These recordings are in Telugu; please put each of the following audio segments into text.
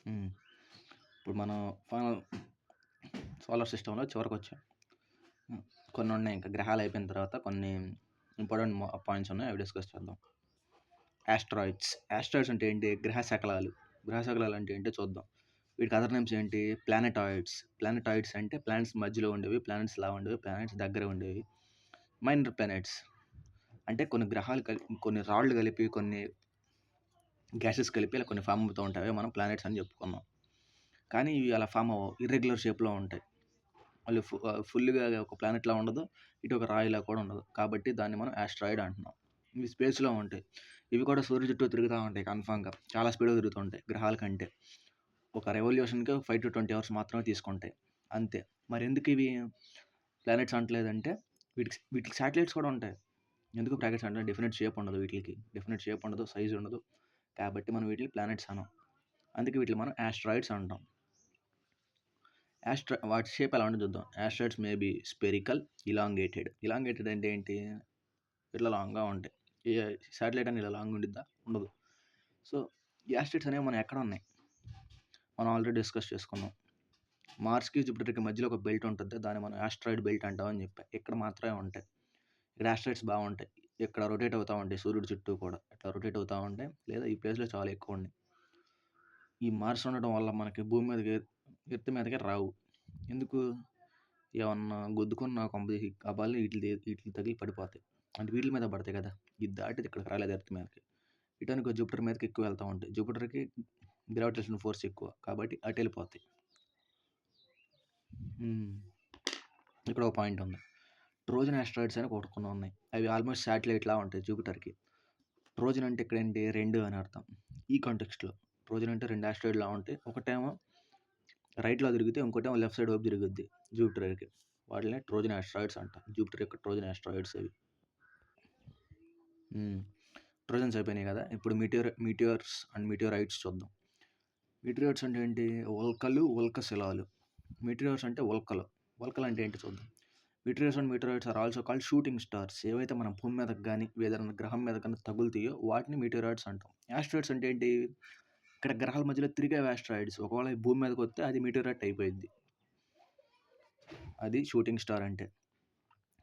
హ్మ్. ఇప్పుడు మనం ఫైనల్ సోలార్ సిస్టమ్‌లో చివరికొచ్చాం. హ్మ్. కొన్నున్నాయి ఇంకా గ్రహాలు అయిపోయిన తర్వాత కొన్ని ఇంపార్టెంట్ పాయింట్స్ ఉన్నాయి. అవి డిస్కస్ చేద్దాం. యాస్ట్రాయిడ్స్. యాస్ట్రాయిడ్స్ అంటే ఏంటి? గ్రహ శకలాలు. గ్రహ శకలాలు అంటే ఏంటో చూద్దాం. వీటికి అదర్ నేమ్స్ ఏంటి? ప్లానెటాయిడ్స్. ప్లానెటాయిడ్స్ అంటే ప్లానెట్స్ మధ్యలో ఉండేవి, ప్లానెట్స్‌లా ఉండేవి, ప్లానెట్స్ దగ్గర ఉండేవి. మైనర్ ప్లానెట్స్ అంటే కొన్ని గ్రహాలు కొన్ని రాళ్ళు కలిపి, కొన్ని గ్యాసెస్ కలిపి ఇలా కొన్ని ఫామ్ అవుతూ ఉంటాయి. అవే మనం ప్లానెట్స్ అని చెప్పుకున్నాం. కానీ ఇవి అలా ఫామ్ అవ్వవు. ఇర్రెగ్యులర్ షేప్‌లో ఉంటాయి. మళ్ళీ ఫుల్‌గా ఒక ప్లానెట్‌లా ఉండదు. ఇటు ఒక రాయిలా కూడా ఉండదు. కాబట్టి దాన్ని మనం యాస్ట్రాయిడ్ అంటున్నాం. ఇవి స్పేస్‌లో ఉంటాయి. ఇవి కూడా సూర్యుడి చుట్టూ తిరుగుతా ఉంటాయి కన్ఫర్మ్‌గా. చాలా స్పీడ్‌గా తిరుగుతూ ఉంటాయి గ్రహాల కంటే. ఒక రెవల్యూషన్‌కి 5-20 అవర్స్ మాత్రమే తీసుకుంటాయి. అంతే. మరెందుకు ఇవి ప్లానెట్స్ అంటలేదంటే వీటికి శాటిలైట్స్ కూడా ఉంటాయి. ఎందుకు బ్రాకెట్స్ అంటే డెఫినిట్ షేప్ ఉండదు వీటికి. డెఫినిట్ షేప్ ఉండదు, సైజ్ ఉండదు. కాబట్టి మనం వీటిని ప్లానెట్స్ అనం. అందుకే వీటిని మనం యాస్ట్రాయిడ్స్ అంటాం. వాటి షేప్ ఎలా ఉంటుందో చూద్దాం. Asteroids may be spherical, elongated. Elongated అంటే ఏంటి? ఇట్లా లాంగ్‌గా ఉంటాయి. ఈ శాటిలైట్ అని ఇలా లాంగ్ ఉండిద్దా? ఉండదు. సో, ఈ యాస్ట్రాయిడ్స్ అనేవి మనం ఎక్కడ ఉన్నాయి? మనం ఆల్రెడీ డిస్కస్ చేసుకున్నాం. మార్స్‌కి, జూపిటర్‌కి మధ్యలో ఒక బెల్ట్ ఉంటుంది. దాన్ని మనం యాస్ట్రాయిడ్ బెల్ట్ అంటాం అని చెప్పా. ఇక్కడ మాత్రమే ఉంటాయి. ఇక్కడ యాస్ట్రాయిడ్స్ బాగుంటాయి. ఇక్కడ రొటేట్ అవుతూ ఉంటాయి సూర్యుడి చుట్టూ కూడా. ఇట్లా రొటేట్ అవుతూ ఉంటాయి. లేదా ఈ ప్లేస్‌లో చాలా ఎక్కువ ఉన్నాయి. ఈ మార్స్ ఉండడం వల్ల మనకి భూమి మీదకి, ఎర్త్ మీదకి రావు. ఎందుకు? ఏమన్నా గుద్దుకున్న కొంపదీసి ఆ బల్లి ఈటికి తగిలి పడిపోతాయి. అంటే వీటి మీద పడతాయి కదా! ఇది దాటి ఇక్కడికి రాలేదు ఎర్త్ మీదకి. ఇటనుకో జూపిటర్ మీదకి ఎక్కువ వెళ్తా ఉంటాయి. జూపిటర్‌కి గ్రావిటేషన్ ఫోర్స్ ఎక్కువ. కాబట్టి అటు వెళ్ళిపోతాయి. ఇక్కడ ఒక పాయింట్ ఉంది. ట్రోజన్ ఆస్ట్రాయిడ్స్ అని కొన్ని ఉన్నాయి. అవి ఆల్మోస్ట్ శాటిలైట్‌లా ఉంటాయి జూపిటర్‌కి. ట్రోజన్ అంటే ఇక్కడ ఏంటి? 2 అని అర్థం. ఈ కాంటెక్స్ట్‌లో ట్రోజన్ అంటే 2 ఆస్ట్రాయిడ్‌లా ఉంటాయి. ఒకటేమో రైట్‌లో తిరిగితే ఇంకోటేమో లెఫ్ట్ సైడ్ వైపు తిరుగుద్ది జూపిటర్‌కి. వాటిని ట్రోజన్ ఆస్ట్రాయిడ్స్ అంటాం. జూపిటర్ యొక్క ట్రోజన్ ఆస్ట్రాయిడ్స్ అవి. ట్రోజన్స్ అయిపోయినాయి కదా! ఇప్పుడు మీటియర్స్ అండ్ మీటియోరైట్స్ చూద్దాం. మీటియోరైట్స్ అంటే ఏంటి? ఉల్కలు, ఉల్కశిలాలు. మీటియోర్స్ అంటే ఉల్కలు. ఉల్కలు అంటే ఏంటి చూద్దాం. Meteors and meteorites are also called shooting stars. ఏవైతే మన భూమి మీదకి కానీ, ఏదైనా గ్రహం మీద కానీ తగులుతాయో వాటిని మీటియోరైట్స్ అంటాం. యాస్ట్రాయిడ్స్ అంటే ఏంటి? ఇక్కడ గ్రహాల మధ్యలో తిరిగే యాస్ట్రాయిడ్స్. ఒకవేళ ఈ భూమి మీదకి వస్తే అది మీటియోరైట్ అయిపోయింది. అది షూటింగ్ స్టార్ అంటే.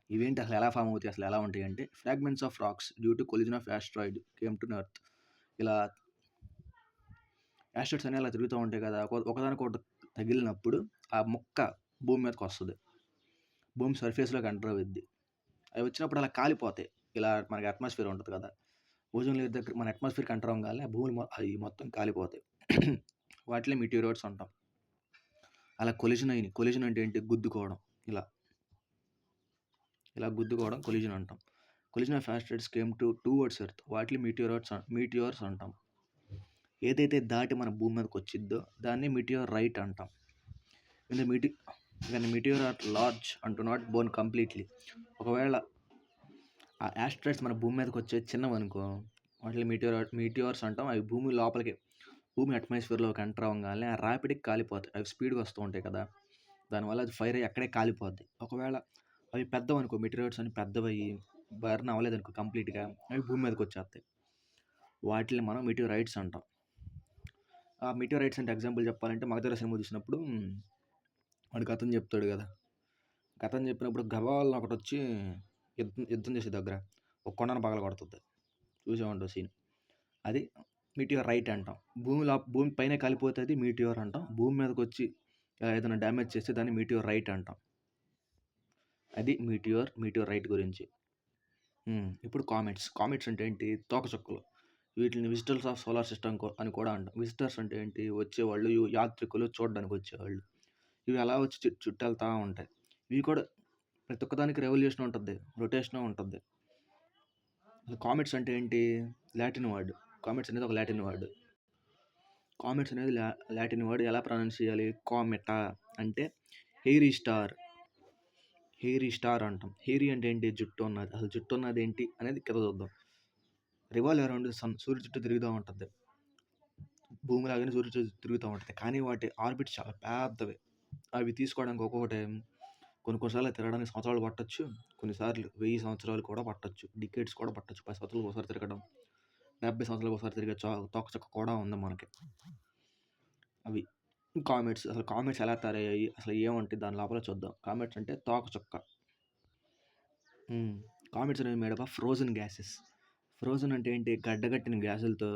ఇవేంటి అసలు ఎలా ఫామ్ అవుతాయి? అసలు ఎలా ఉంటాయి అంటే fragments of rocks due to collision of asteroid came to earth. ఇలా యాస్ట్రాయిడ్స్ అనేవి అలా తిరుగుతూ ఉంటాయి కదా! ఒకదానికొకటి తగిలినప్పుడు ఆ ముక్క భూమి మీదకి వస్తుంది. భూమి సర్ఫేస్‌లోకి ఎంటర్ అవుద్ది. అవి వచ్చినప్పుడు అలా కాలిపోతాయి. ఇలా మనకి అట్మాస్ఫియర్ ఉంటుంది కదా! ఓజోన్ లేయర్ దగ్గర మన అట్మాస్ఫియర్‌కి ఎంటర్ అవ్వంగానే అవి మొత్తం కాలిపోతాయి. వాటిని మీటియోరైట్స్ అంటాం. అలా కొలిజన్ అయినాయి. కొలిజన్ అంటే ఏంటి? గుద్దుకోవడం. ఇలా గుద్దుకోవడం కొలిజన్ అంటాం. Collision of asteroids came towards earth. వాటిని మీటియోర్స్ అంటాం. ఏదైతే దాటి మన భూమి మీదకి వచ్చిద్దో దాన్ని మీటియోరైట్ అంటాం. Meteor are large and do not burn completely. ఒకవేళ ఆ యాస్ట్రాయిడ్స్ మన భూమి మీదకి వచ్చే చిన్నవనుకో వాటిని మీటియోర్స్ అంటాం. అవి భూమి అట్మాస్ఫియర్లోకి ఎంటర్ అవ్వగానే ఆ ర్యాపిడ్‌కి కాలిపోతాయి. అవి స్పీడ్‌గా వస్తూ ఉంటాయి కదా! దానివల్ల అది ఫైర్ అయ్యి అక్కడే కాలిపోద్ది. ఒకవేళ అవి పెద్దవనుకో మీటియోరైట్స్ అని పెద్దవయ్యి బర్న్ అవ్వలేదనుకో కంప్లీట్‌గా అవి భూమి మీదకి వచ్చేస్తాయి. వాటిని మనం మీటియోరైట్స్ అంటాం. ఆ మీటియోరైట్స్ అంటే ఎగ్జాంపుల్ చెప్పాలంటే 'మగధీర' సినిమా చూసినప్పుడు వాడు కథను చెప్తాడు కదా! కథను చెప్పినప్పుడు గబాల్న ఒకటొచ్చి యుద్ధం చేసే దగ్గర ఒక కొండను పగలగొడుతుంది. చూసే ఉంటావు సీన్. అది మీటియోరైట్ అంటాం. భూమి పైనే కాలిపోతే అది మీటియోర్ అంటాం. భూమి మీదకొచ్చి ఏదైనా డ్యామేజ్ చేస్తే దాన్ని మీటియోరైట్ అంటాం. అది మీటియోరైట్ గురించి. ఇప్పుడు కామెట్స్ అంటే ఏంటి? తోకచుక్కలు. వీటిని విజిటర్స్ ఆఫ్ సోలార్ సిస్టమ్ అని కూడా అంటాం. విజిటర్స్ అంటే ఏంటి? వచ్చేవాళ్ళు, యాత్రికులు, చూడడానికి వచ్చేవాళ్ళు. ఇవి అలా వచ్చి చుట్టెళ్తా ఉంటాయి. ఇవి కూడా ప్రతి ఒక్కదానికి రెవల్యూషన్ ఉంటుంది, రొటేషన్ ఉంటుంది. కామెట్స్ అంటే ఏంటి? Latin word. కామెట్స్ అనేది ఒక లాటిన్ వర్డ్. కామెట్స్ అనేది లాటిన్ వర్డ్. ఎలా ప్రొనౌన్స్ చేయాలి? కామెటా అంటే హెయిరీ స్టార్ అంటాం. హెయిరీ అంటే ఏంటి? జుట్టు ఉన్నది. అసలు జుట్టు ఉన్నది ఏంటి అనేది కింద చూద్దాం. రివాల్వ్ అరౌండ్ సన్, సూర్యుడి చుట్టూ తిరుగుతూ ఉంటుంది. భూమి లాగానే సూర్యుడి చుట్టూ తిరుగుతూ ఉంటుంది. కానీ వాటి ఆర్బిట్స్ చాలా పెద్దవి. అవి తీసుకోవడానికి ఒక్కొక్కటి కొన్నిసార్లు తిరగడానికి సంవత్సరాలు పట్టొచ్చు. కొన్నిసార్లు 1000 సంవత్సరాలు కూడా పట్టొచ్చు. డికేడ్స్ కూడా పట్టొచ్చు. 10 సంవత్సరాలకు ఒకసారి తిరగడం, 70 సంవత్సరాలకు ఒకసారి తిరిగే తోకచుక్క కూడా ఉంది మనకి. అవి. కామెట్స్ అసలు కామెట్స్ ఎలా తయారయ్యాయి? అసలు ఏముంటాయి దాని లోపల చూద్దాం. కామెట్స్ అంటే తోకచుక్క. హ్మ్. కామెట్స్ అనేవి made up of frozen gases. Frozen అంటే ఏంటి? గడ్డగట్టిన గ్యాసులతో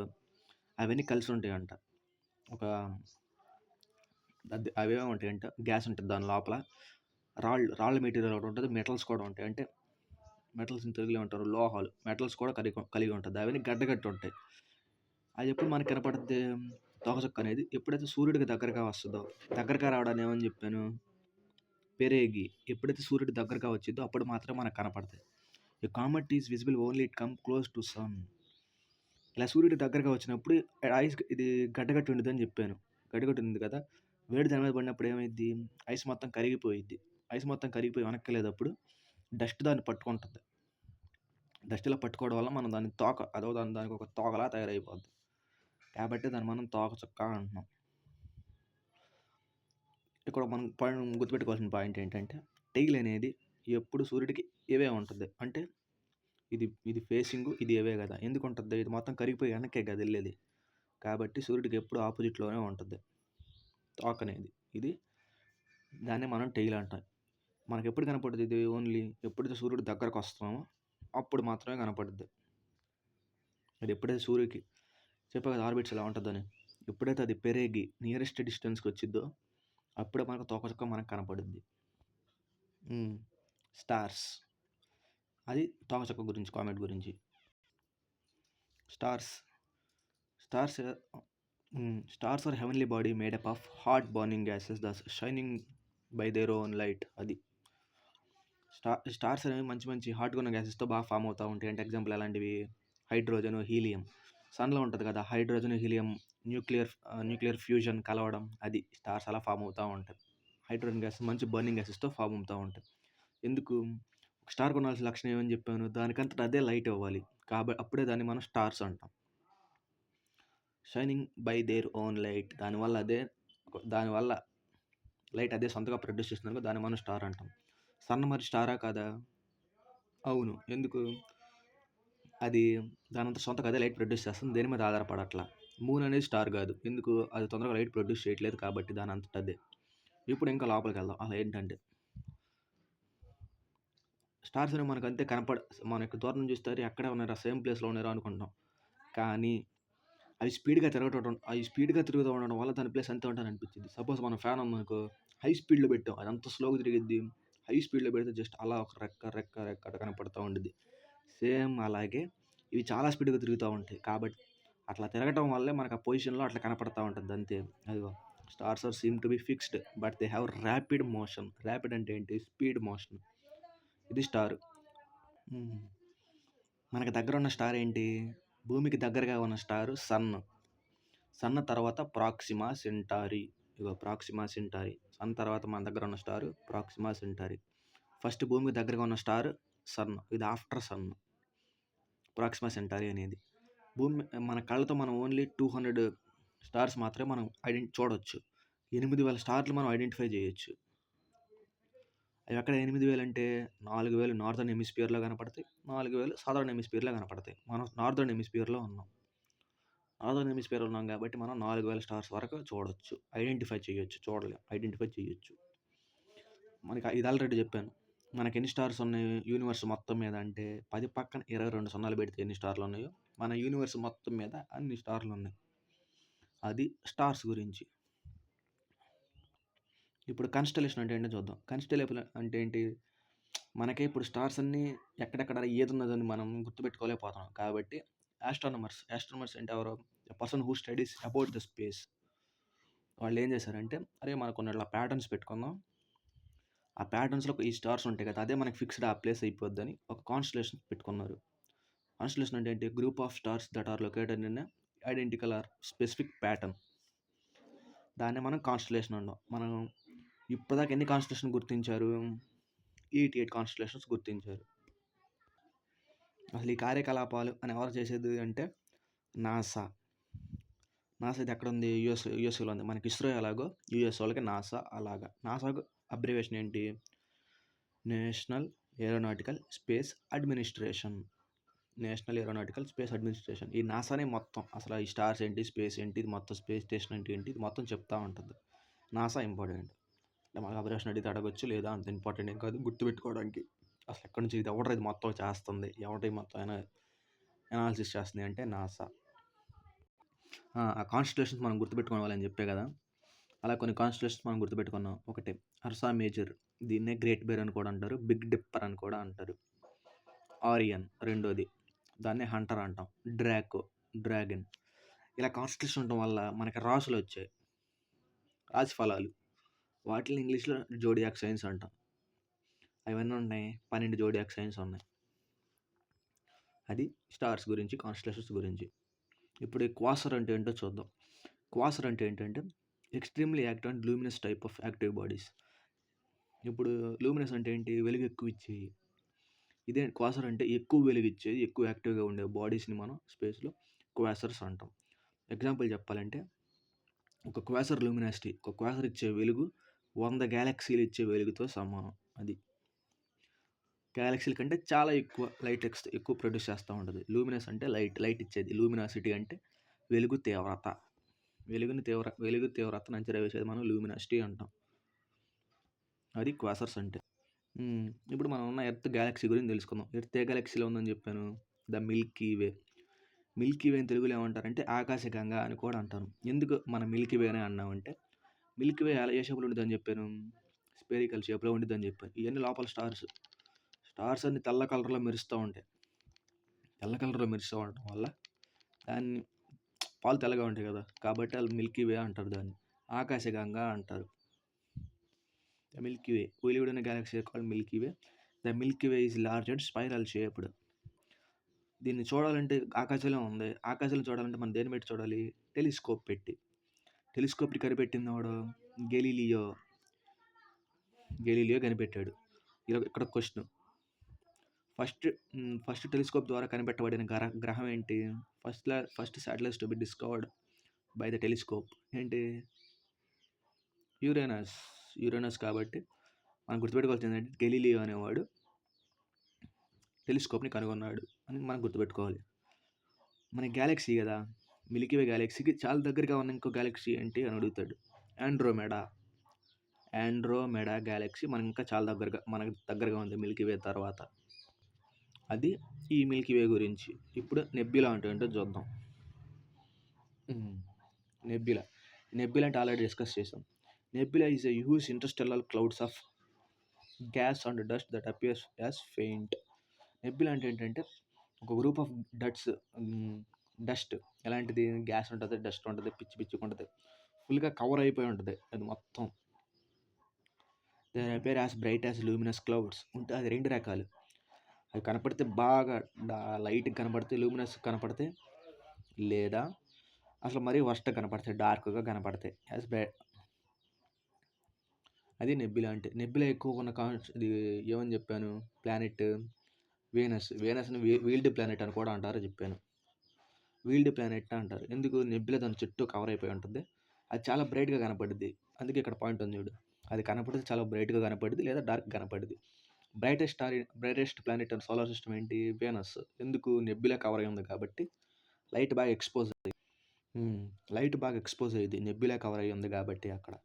అవన్నీ కలిసి ఉంటాయంట. ఒక అవేమో ఉంటాయంటే గ్యాస్ ఉంటది దాని లోపల. రాళ్ళ మెటీరియల్ ఒకటి ఉంటది. మెటల్స్ కూడా ఉంటాయి. అంటే మెటల్స్‌ని తెలుగులో ఏమంటారు? లోహాలు. మెటల్స్ కూడా కలిగి ఉంటది. అవన్నీ గడ్డగట్టి ఉంటాయి. అది ఎప్పుడు మనకు కనపడుద్ది? తోకచుక్క అనేది ఎప్పుడైతే సూర్యుడికి దగ్గరగా వస్తదో, దగ్గరగా రావడాన్ని ఏమని చెప్పాను? పెరేగి. ఎప్పుడైతే సూర్యుడి దగ్గరగా వచ్చిద్దో అప్పుడు మాత్రమే మనకు కనపడతాయి. A comet is visible only it come close to sun. ఇలా సూర్యుడికి దగ్గరగా వచ్చినప్పుడు ఇది గడ్డగట్టి ఉండిద్దని చెప్పాను. గడ్డగట్టి ఉంది కదా! వేడి దాని మీద పడినప్పుడు ఏమైద్ది? ఐస్ మొత్తం కరిగిపోయిద్ది. ఐస్ మొత్తం కరిగిపోయి వెనక్కెళ్ళేటప్పుడు డస్ట్ దాన్ని పట్టుకుంటది. డస్ట్ ఇలా పట్టుకోవడం వల్ల మనం దాని తోక దానికి ఒక తోకలా తయారైపోద్ది. కాబట్టి దాన్ని మనం తోకచుక్క అంటున్నాం. ఇక్కడ మనం గుర్తుపెట్టుకోవాల్సిన పాయింట్ ఏంటంటే, టెయిల్ అనేది ఎప్పుడు సూర్యుడికి ఇవే ఉంటది. అంటే ఇది ఫేసింగు, ఇది ఇవే కదా! ఎందుకుంటది? ఇది మొత్తం కరిగిపోయి వెనక్కే కదా ఎళ్ళేది. కాబట్టి సూర్యుడికి ఎప్పుడు ఆపోజిట్‌లోనే ఉంటది తోకనేది. దాన్నే మనం టెయిల్ అంటాం. మనకెప్పుడు కనపడుద్ది ఇది? ఓన్లీ ఎప్పుడైతే సూర్యుడి దగ్గరకొస్తామో అప్పుడు మాత్రమే కనపడుద్ది. అది ఎప్పుడైతే సూర్యుడికి చెప్పా కదా ఆర్బిట్స్ ఎలా ఉంటదని. ఎప్పుడైతే అది పెరిగి నియరెస్ట్ డిస్టెన్స్‌కి వచ్చిద్దో అప్పుడే మనకు తోకచుక్క మనకు కనపడుద్ది. స్టార్స్. అది తోకచుక్క గురించి, కామెట్ గురించి. Stars. Stars stars are heavenly body made up of hot burning gases thus shining by their own light. అది స్టార్స్ అనేవి మంచి హాట్‌గా ఉన్న గ్యాసెస్‌తో బాగా ఫామ్ అవుతా ఉంటాయి. అంటే ఎగ్జాంపుల్ ఎలాంటివి? Hydrogen, helium. సన్‌లో ఉంటది కదా! హైడ్రోజన్, హీలియం న్యూక్లియర్ ఫ్యూజన్ కలవడం అది. స్టార్స్ అలా ఫామ్ అవుతా ఉంటాయి. హైడ్రోజన్ గ్యాస్ మంచి బర్నింగ్ గ్యాసెస్‌తో ఫామ్ అవుతా ఉంటాయి. ఎందుకు? ఒక స్టార్‌కి ఉండాల్సిన లక్షణం ఏమని చెప్పాను? దానికంతట అదే లైట్ ఇవ్వాలి. అప్పుడే దాన్ని మనం స్టార్స్ అంటాం. Shining by their own light. దానివల్ల లైట్ అదే సొంతగా ప్రొడ్యూస్ చేస్తుందనుకో దాన్ని మనం స్టార్ అంటాం. సన్ మరి స్టారా కాదా? అవును. ఎందుకు? అది దానంతట సొంతగా అదే లైట్ ప్రొడ్యూస్ చేస్తుంది. దేని మీద ఆధారపడట్లా. మూన్ అనేది స్టార్ కాదు. ఎందుకు? అది తొందరగా లైట్ ప్రొడ్యూస్ చేయట్లేదు కాబట్టి దానంతట అదే. ఇప్పుడు ఇంకా లోపలికెళ్దాం. అసలు ఏంటంటే స్టార్స్ అనేవి మనకు అంతే మనకు దూరం నుంచి చూస్తే ఎక్కడే ఉన్నారా? సేమ్ ప్లేస్‌లో ఉన్నారా అనుకుంటాం. కానీ అవి స్పీడ్‌గా తిరుగుతూ ఉండడం వల్ల దాని ప్లేస్ అంతే ఉంటదని అనిపించిద్ది. సపోజ్ మనం ఫ్యాన్ ఉందనుకో, హై స్పీడ్‌లో పెట్టాం. అది అంత స్లోగా తిరిగిద్ది. హై స్పీడ్‌లో పెడితే జస్ట్ అలా ఒక రెక్క అట్ట కనపడతా ఉండిద్ది. సేమ్ అలాగే ఇవి చాలా స్పీడ్‌గా తిరుగుతా ఉంటాయి. కాబట్టి అట్లా తిరగటం వల్లే మనకు ఆ పొజిషన్‌లో అట్లా కనపడతా ఉంటది అంతే. అదిగో stars are seem to be fixed but they have rapid motion. Rapid అంటే ఏంటి? Speed motion. ఇది స్టార్. హ్మ్. మనకి దగ్గరున్న స్టార్ ఏంటి? భూమికి దగ్గరగా ఉన్న స్టారు సన్. సన్ తర్వాత ప్రాక్సిమా సెంటారి. ఇగో ప్రాక్సిమా సెంటారి. సన్ తర్వాత మన దగ్గర ఉన్న స్టారు ప్రాక్సిమా సెంటారి. ఫస్ట్ భూమికి దగ్గరగా ఉన్న స్టార్ సన్. ఇది ఆఫ్టర్ సన్. ప్రాక్సిమా సెంటారి అనేది. మన కళ్ళతో మనం ఓన్లీ 200 స్టార్స్ మాత్రమే మనం చూడొచ్చు. 8000 స్టార్లు మనం ఐడెంటిఫై చేయొచ్చు. అవి ఎక్కడ 8000 అంటే 4000 నార్దర్న్ హెమిస్ఫియర్‌లో కనపడతాయి. 4000 సదర్న్ హెమిస్ఫియర్‌లో కనపడతాయి. మనం నార్దర్న్ హెమిస్ఫియర్‌లో ఉన్నాం. నార్దర్న్ హెమిస్ఫియర్‌లో ఉన్నాం కాబట్టి మనం 4000 స్టార్స్ వరకు చూడొచ్చు. ఐడెంటిఫై చేయొచ్చు. చూడలేం. ఐడెంటిఫై చేయొచ్చు. మనకి ఇది ఆల్రెడీ చెప్పాను. మనకెన్ని స్టార్స్ ఉన్నాయి యూనివర్స్ మొత్తం మీద అంటే 10 పక్కన 22 సున్నాలు పెడితే ఎన్ని స్టార్లు ఉన్నాయో మన యూనివర్స్ మొత్తం మీద అన్ని స్టార్లు ఉన్నాయి. అది స్టార్స్ గురించి. ఇప్పుడు కన్‌స్టెల్లేషన్ అంటే ఏంటో చూద్దాం. కన్‌స్టెల్లేషన్ అంటే ఏంటి? మనకి ఇప్పుడు స్టార్స్ అన్నీ ఎక్కడెక్కడ ఏదున్నదని మనం గుర్తుపెట్టుకోలేకపోతున్నాం. కాబట్టి ఆస్ట్రోనమర్స్ అంటే ఎవరు? A person who studies about the space. వాళ్ళు ఏం చేశారంటే, అరే మనకు కొన్ని ఇట్లా ప్యాటర్న్స్ పెట్టుకుందాం. ఆ ప్యాటర్న్స్‌లో ఈ స్టార్స్ ఉంటాయి కదా! అదే మనకి ఫిక్స్‌డ్ ఆ ప్లేస్ అయిపోద్దని ఒక కాన్‌స్టెల్లేషన్ పెట్టుకున్నారు. కాన్‌స్టెల్లేషన్ అంటే ఏంటి? Group of stars that are located in a identical or specific pattern. దాన్నే మనం కాన్‌స్టెల్లేషన్ అంటాం. మనం ఇప్పటిదాకా ఎన్ని కాన్‌స్టెల్లేషన్ గుర్తించారు? 88 కాన్‌స్టెల్లేషన్స్ గుర్తించారు. అసలు ఈ కార్యకలాపాలు అని ఎవరు చేసేది అంటే నాసా. నాసా ఇది ఎక్కడుంది? యూఎస్ఏలో ఉంది. మనకి ఇస్రో ఎలాగో యూఎస్ వాళ్ళకి నాసా అలాగా. నాసాకు అబ్రివేషన్ ఏంటి? National aeronautical space administration. National aeronautical space administration. ఈ నాసానే మొత్తం అసలు ఈ స్టార్స్ ఏంటి, స్పేస్ ఏంటి, ఇది మొత్తం స్పేస్ స్టేషన్ అంటే ఏంటి, ఇది మొత్తం చెప్తా ఉంటుంది. NASA important. మనకు అబ్జర్వేషన్ అడిగితే అడగొచ్చు, లేదా అంత ఇంపార్టెంట్ ఏం కాదు గుర్తుపెట్టుకోవడానికి. అసలు ఎక్కడి నుంచి ఇది ఎవరు ఇది మొత్తం చేస్తుంది, ఎవరి మొత్తం అనాలిసిస్ చేస్తుంది అంటే నాసా. ఆ కాన్స్టిట్యూషన్స్ మనం గుర్తుపెట్టుకోవాలని చెప్పే కదా, అలా కొన్ని కాన్స్టిట్యూషన్స్ మనం గుర్తుపెట్టుకున్నాం. ఒకటి అర్సా మేజర్, దీన్నే గ్రేట్ బేర్ అని కూడా అంటారు, బిగ్ డిప్పర్ అని కూడా అంటారు. ఆరియన్ రెండోది, దాన్ని హంటర్ అంటాం. Draco, dragon. ఇలా కాన్స్టిట్యూషన్ ఉండటం వల్ల మనకి రాసులు వచ్చాయి, రాశి ఫలాలు. వాటిని ఇంగ్లీష్లో జోడియాక్ సైన్స్ అంటాం. అవన్నీ ఉన్నాయి, 12 జోడియాక్ సైన్స్ ఉన్నాయి. అది స్టార్స్ గురించి, కాన్స్టిట్యూషన్స్ గురించి. ఇప్పుడు ఈ క్వాసర్ అంటే ఏంటో చూద్దాం. క్వాసర్ అంటే ఏంటంటే extremely active and luminous type of active bodies. ఇప్పుడు లూమినస్ అంటే ఏంటి, వెలుగు ఎక్కువ ఇచ్చేవి. ఇదే క్వాసర్ అంటే ఎక్కువ వెలుగు ఇచ్చేది, ఎక్కువ యాక్టివ్గా ఉండే బాడీస్ని మనం స్పేస్లో క్వాసర్స్ అంటాం. ఎగ్జాంపుల్ చెప్పాలంటే ఒక క్వాసర్ లూమినాసిటీ, ఒక క్వాసర్ ఇచ్చే వెలుగు 100 గ్యాలక్సీలు ఇచ్చే వెలుగుతో సమానం. అది గ్యాలక్సీల కంటే చాలా ఎక్కువ లైట్ ఎక్కువ ప్రొడ్యూస్ చేస్తూ ఉంటుంది. లూమినస్ అంటే లైట్ ఇచ్చేది. లూమినాసిటీ అంటే వెలుగు తీవ్రత. వెలుగు తీవ్రతను అంచనా వేసేది మనం లూమినాసిటీ అంటాం. అది క్వాసర్స్ అంటే. ఇప్పుడు మనం ఉన్న ఎర్త్ గ్యాలక్సీ గురించి తెలుసుకుందాం. ఎర్త్ ఏ గ్యాలక్సీలో ఉందని చెప్పాను, ద మిల్కీ వే. మిల్కీ వే అని తెలుగులో ఏమంటారంటే ఆకాశగంగా అని కూడా అంటారు. ఎందుకు మన మిల్కీ వే అని అన్నామంటే, మిల్కీ వే ఏ షేప్లో ఉంటుందని చెప్పాను, స్పెరికల్ షేప్లో ఉంటుందని చెప్పాను. ఇవన్నీ లోపల స్టార్స్ అన్ని తెల్ల కలర్లో మెరుస్తూ ఉంటాయి. తెల్ల కలర్లో మెరుస్తూ ఉండటం వల్ల దాన్ని పాలు తెల్లగా ఉంటాయి కదా, కాబట్టి వాళ్ళు మిల్కీ వే అంటారు, దాన్ని ఆకాశగంగా అంటారు. The Milky way, we live in a galaxy called Milky Way. The Milky Way is large and spiral shaped. దీన్ని చూడాలంటే ఆకాశంలో ఉంది. ఆకాశంలో చూడాలంటే మనం దేన్ని పెట్టి చూడాలి, టెలిస్కోప్ పెట్టి. టెలిస్కోప్ని కనిపెట్టింది వాడు గెలీలియో కనిపెట్టాడు. ఇక్కడ క్వశ్చన్, ఫస్ట్ టెలిస్కోప్ ద్వారా కనిపెట్టబడిన గ్రహం ఏంటి, first satellites to be discovered by the telescope ఏంటి, యురేనస్. కాబట్టి మనం గుర్తుపెట్టుకోవాల్సింది ఏంటంటే గెలీలియో అనేవాడు టెలిస్కోప్ని కనుగొన్నాడు అని మనం గుర్తుపెట్టుకోవాలి. మన గ్యాలక్సీ కదా, మిల్కీ వే గ్యాలక్సీకి చాలా దగ్గరగా ఉన్న ఇంకో గ్యాలక్సీ ఏంటి అని అడుగుతాడు. ఆండ్రోమెడా గ్యాలక్సీ మనకి ఇంకా చాలా మనకు దగ్గరగా ఉంది మిల్కీ వే తర్వాత. అది ఈ మిల్కీ వే గురించి. ఇప్పుడు నెబ్యులా అంటే ఏంటో చూద్దాం. నెబ్యులా అంటే ఆల్రెడీ డిస్కస్ చేసాం. Nebula is a huge Interstellar clouds of gas and dust that appears as faint. Nebula అంటే ఏంటంటే ఒక గ్రూప్ ఆఫ్ డస్ట్. ఎలాంటిది, గ్యాస్ ఉంటుంది, డస్ట్ ఉంటుంది, పిచ్చిగా ఉంటుంది, ఫుల్గా కవర్ అయిపోయి ఉంటుంది అది మొత్తం. They appear as bright as luminous clouds. ఉంటే అది రెండు రకాలు. అవి కనపడితే బాగా లైట్గా కనపడితే లూమినస్ కనపడితే, లేదా అసలు మరీ వర్స్ట్ కనపడతాయి, డార్క్గా కనపడతాయి యాజ్ అది నెబ్యులా అంటే. నెబ్యులా ఎక్కువ ఉన్న ఇది ఏమని చెప్పాను, ప్లానెట్ వీనస్ని వీల్డ్ ప్లానెట్ అని కూడా అంటారు చెప్పాను. వీల్డ్ ప్లానెట్ అంటారు ఎందుకు, నెబ్యులా దాని చుట్టూ కవర్ అయిపోయి ఉంటుంది, అది చాలా బ్రైట్గా కనపడుద్ది. అందుకే ఇక్కడ పాయింట్ ఉంది చూడు, అది కనపడితే చాలా బ్రైట్గా కనపడుద్ది లేదా డార్క్ కనపడుద్ది. Brightest planet and solar system ఏంటి, వీనస్. ఎందుకు, నెబ్యులా కవర్ అయి ఉంది కాబట్టి లైట్ బాగా ఎక్స్పోజ్ అయ్యింది నెబ్యులా కవర్ అయ్యి ఉంది కాబట్టి అక్కడ.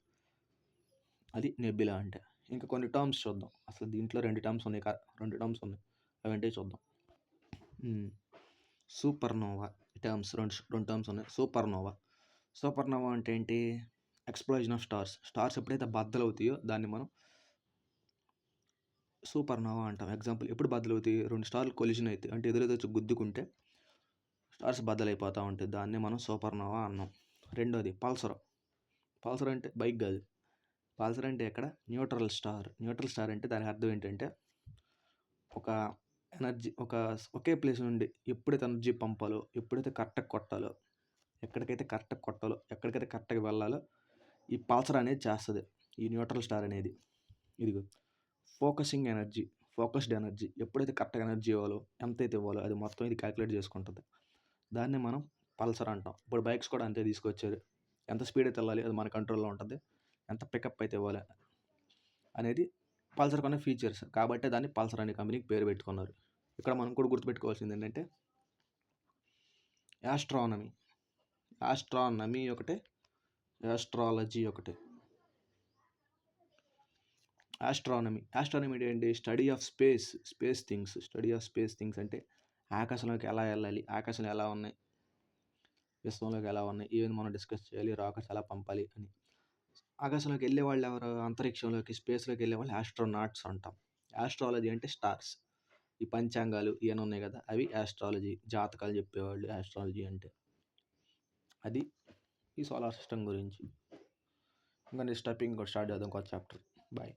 అది నెబ్యులా అంటే. ఇంకా కొన్ని టర్మ్స్ చూద్దాం. అసలు దీంట్లో 2 టర్మ్స్ ఉన్నాయి, అవేంటే చూద్దాం. సూపర్నోవా టర్మ్స్, రెండు టర్మ్స్ ఉన్నాయి. సూపర్నోవా అంటే ఏంటి, ఎక్స్ప్లోజన్ ఆఫ్ స్టార్స్ ఎప్పుడైతే బద్దలవుతాయో దాన్ని మనం సూపర్నోవా అంటాం. ఎగ్జాంపుల్, ఎప్పుడు బద్దలవుతాయి, 2 స్టార్లు కొలిజన్ అవుతాయి అంటే ఎదురైతే వచ్చి గుద్దుకుంటే స్టార్స్ బద్దలైపోతూ ఉంటాయి, దాన్ని మనం సూపర్నోవా అన్నాం. రెండోది పల్సర్ అంటే బైక్ కాదు, పల్సర్ అంటే ఎక్కడ, న్యూట్రల్ స్టార్ అంటే దాని అర్థం ఏంటంటే ఒక ఎనర్జీ ఒకే ప్లేస్ నుండి ఎప్పుడైతే ఎనర్జీ పంపాలో, ఎప్పుడైతే కరెక్ట్గా కొట్టాలో, ఎక్కడికైతే కరెక్ట్గా వెళ్ళాలో ఈ పల్సర్ అనేది చేస్తుంది, ఈ న్యూట్రల్ స్టార్ అనేది. ఇదిగో ఫోకస్డ్ ఎనర్జీ ఎప్పుడైతే కరెక్ట్గా ఎనర్జీ ఇవ్వాలో, ఎంతైతే ఇవ్వాలో అది మొత్తం ఇది క్యాలిక్యులేట్ చేసుకుంటుంది, దాన్ని మనం పల్సర్ అంటాం. ఇప్పుడు బైక్స్ కూడా అంతే తీసుకొచ్చారు, ఎంత స్పీడ్ అయితే వెళ్ళాలి అది మన కంట్రోల్లో ఉంటుంది, ఎంత పికప్ అయితే ఇవ్వాలి అనేది పల్సర్ కొనే ఫీచర్స్, కాబట్టి దాన్ని పల్సర్ అనే కంపెనీకి పేరు పెట్టుకున్నారు. ఇక్కడ మనం కూడా గుర్తుపెట్టుకోవాల్సింది ఏంటంటే యాస్ట్రానమీ. యాస్ట్రానమీ ఒకటే, యాస్ట్రాలజీ ఒకటే. ఆస్ట్రానమీ ఏంటి? Study of space things. Study of space things అంటే ఆకాశంలోకి ఎలా వెళ్ళాలి, ఆకాశంలో ఎలా ఉన్నాయి, విశ్వంలోకి ఎలా ఉన్నాయి, ఇవన్నీ మనం డిస్కస్ చేయాలి, రాకెట్స్ ఎలా పంపాలి అని. ఆకాశంలోకి వెళ్ళే వాళ్ళు ఎవరు? అంతరిక్షంలోకి, స్పేస్లోకి వెళ్ళే వాళ్ళు ఆస్ట్రోనాట్స్ అంటాం. ఆస్ట్రాలజీ అంటే స్టార్స్, ఈ పంచాంగాలు ఇవన్నీ ఉన్నాయి కదా, అవి ఆస్ట్రాలజీ. జాతకాలు చెప్పేవాళ్ళు ఆస్ట్రాలజీ అంటే. అది ఈ సోలార్ సిస్టమ్ గురించి. ఇంకా నెక్స్ట్ టాపిక్ ఇంకోటి స్టార్ట్ చేద్దాం, కొత్త చాప్టర్. బాయ్.